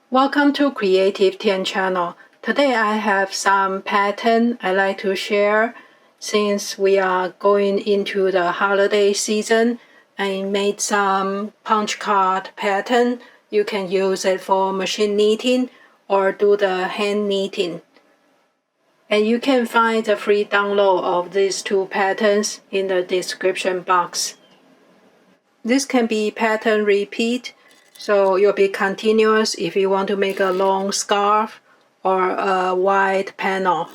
Welcome to Creative Tien channel. Today I have some pattern I like to share. Since we are going into the holiday season, I made some punch card pattern. You can use it for machine knitting or do the hand knitting. And you can find the free download of these two patterns in the description box. This can be pattern repeat, so you'll be continuous if you want to make a long scarf or a wide panel.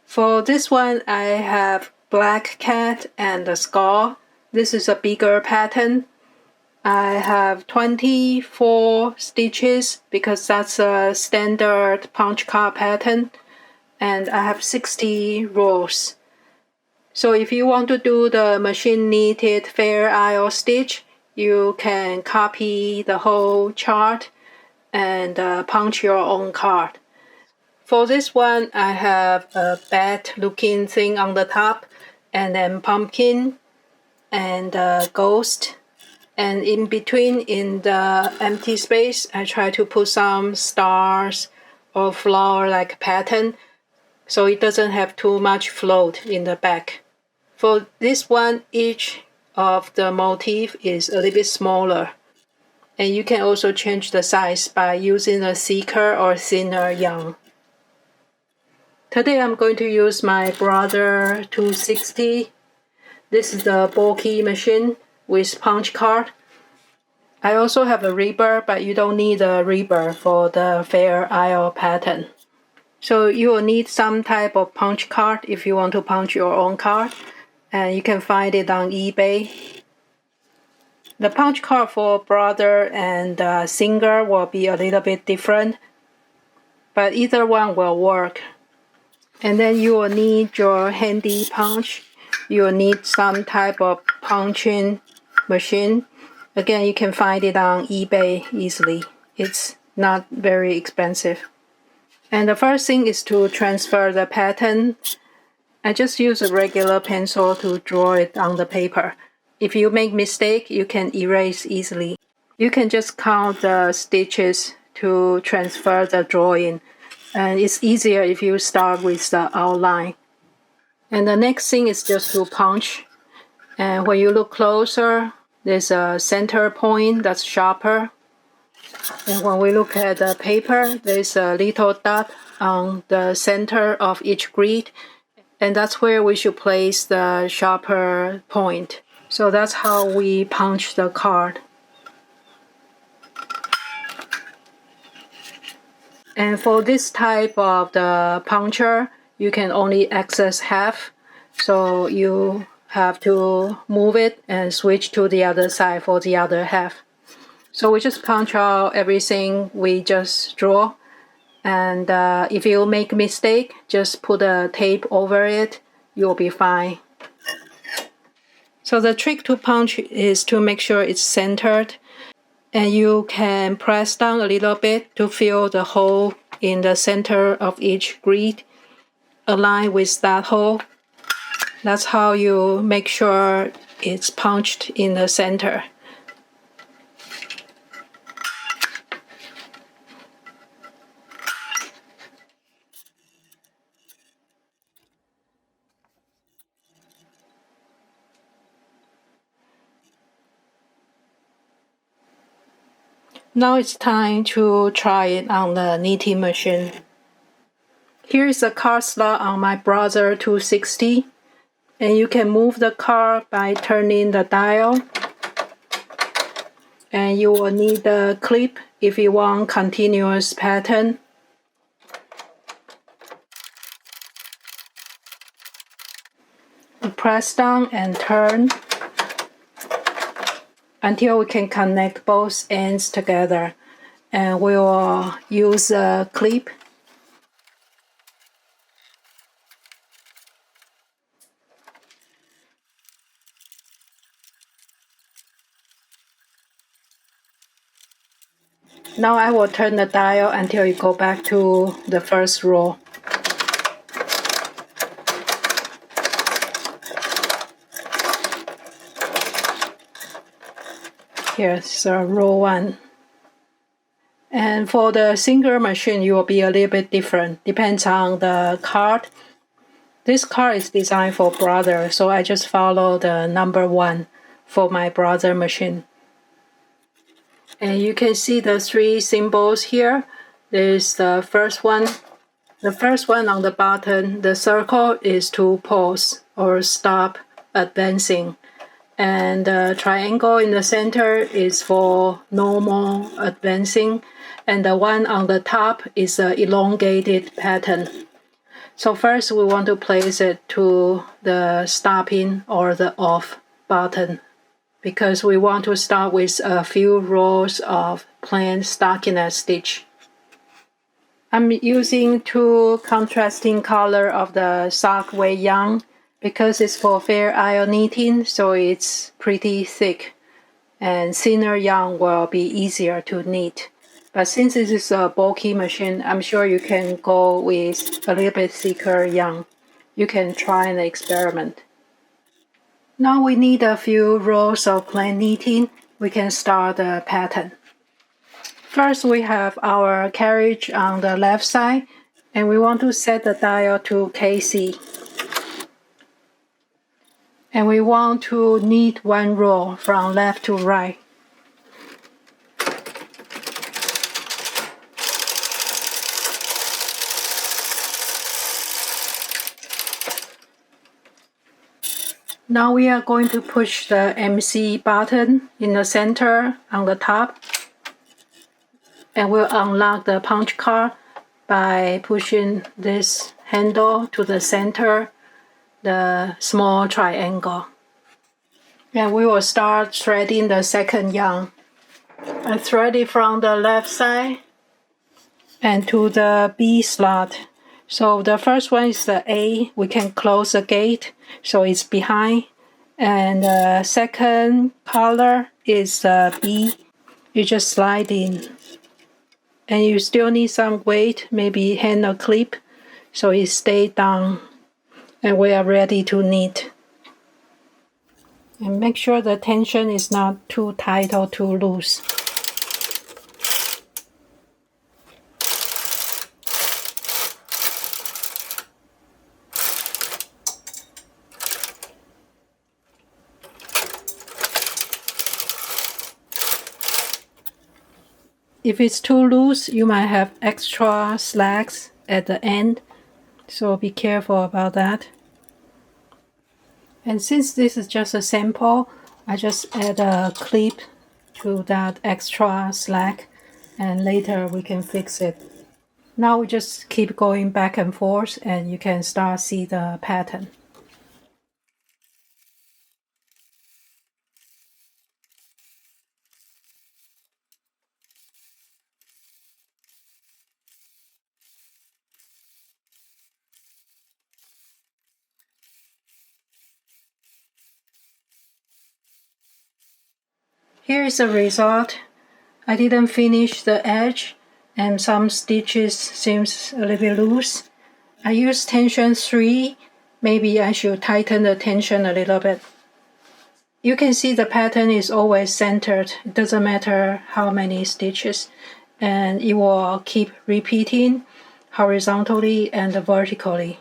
For this one, I have black cat and a skull. This is a bigger pattern. I have 24 stitches because that's a standard punch card pattern, and I have 60 rows. So if you want to do the machine knitted fair isle stitch, you can copy the whole chart and punch your own card. For this one, I have a bat looking thing on the top, and then pumpkin and ghost. And in between, in the empty space, I try to put some stars or flower-like pattern so it doesn't have too much float in the back. For this one, each of the motif is a little bit smaller. And you can also change the size by using a thicker or thinner yarn. Today I'm going to use my Brother 260. This is the bulky machine with punch card. I also have a ribber, but you don't need a ribber for the fair isle pattern. So you will need some type of punch card if you want to punch your own card. And you can find it on eBay. The punch card for Brother and Singer will be a little bit different, but either one will work. And then you will need your handy punch. You will need some type of punching machine. Again, you can find it on eBay easily. It's not very expensive. And the first thing is to transfer the pattern. I just use a regular pencil to draw it on the paper. If you make mistake, you can erase easily. You can just count the stitches to transfer the drawing. And it's easier if you start with the outline. And the next thing is just to punch. And when you look closer, there's a center point that's sharper. And when we look at the paper, there's a little dot on the center of each grid. And that's where we should place the sharper point. So that's how we punch the card. And for this type of the puncher, you can only access half. So you have to move it and switch to the other side for the other half. So we just punch out everything we just draw. And if you make a mistake, just put a tape over it, you'll be fine. So the trick to punch is to make sure it's centered. And you can press down a little bit to fill the hole in the center of each grid, align with that hole. That's how you make sure it's punched in the center. Now it's time to try it on the knitting machine. Here is a card slot on my Brother 260, and you can move the card by turning the dial. And you will need the clip if you want continuous pattern. You press down and turn until we can connect both ends together, and we will use a clip. Now I will turn the dial until you go back to the first row. Here's row 1. And for the single machine, it will be a little bit different. Depends on the card. This card is designed for brother, so I just follow the number 1 for my brother machine. And you can see the 3 symbols here. There's the first one. The first one on the bottom, the circle, is to pause or stop advancing. And the triangle in the center is for normal advancing. And the one on the top is an elongated pattern. So first we want to place it to the stopping or the off button, because we want to start with a few rows of plain stockinette stitch. I'm using 2 contrasting color of the sock weight yarn because it's for fair isle knitting, so it's pretty thick, and thinner yarn will be easier to knit. But since this is a bulky machine, I'm sure you can go with a little bit thicker yarn. You can try and experiment. Now we need a few rows of plain knitting. We can start the pattern. First, we have our carriage on the left side, and we want to set the dial to KC. And we want to knit 1 row from left to right. Now we are going to push the MC button in the center on the top, and we'll unlock the punch card by pushing this handle to the center, the small triangle. And we will start threading the second yarn. I thread it from the left side and to the B slot. So the first one is the A. We can close the gate, so it's behind. And the second color is the B. You just slide in. And you still need some weight, maybe handle clip, so it stays down. And we are ready to knit. And make sure the tension is not too tight or too loose. If it's too loose, you might have extra slacks at the end, so be careful about that. And since this is just a sample, I just add a clip to that extra slack, and later we can fix it. Now we just keep going back and forth, and you can start see the pattern. Here is the result. I didn't finish the edge, and some stitches seems a little bit loose. I used tension 3. Maybe I should tighten the tension a little bit. You can see the pattern is always centered. It doesn't matter how many stitches, and it will keep repeating horizontally and vertically.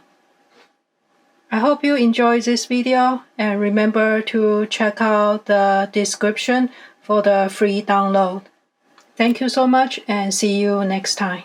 I hope you enjoyed this video, and remember to check out the description for the free download. Thank you so much, and see you next time.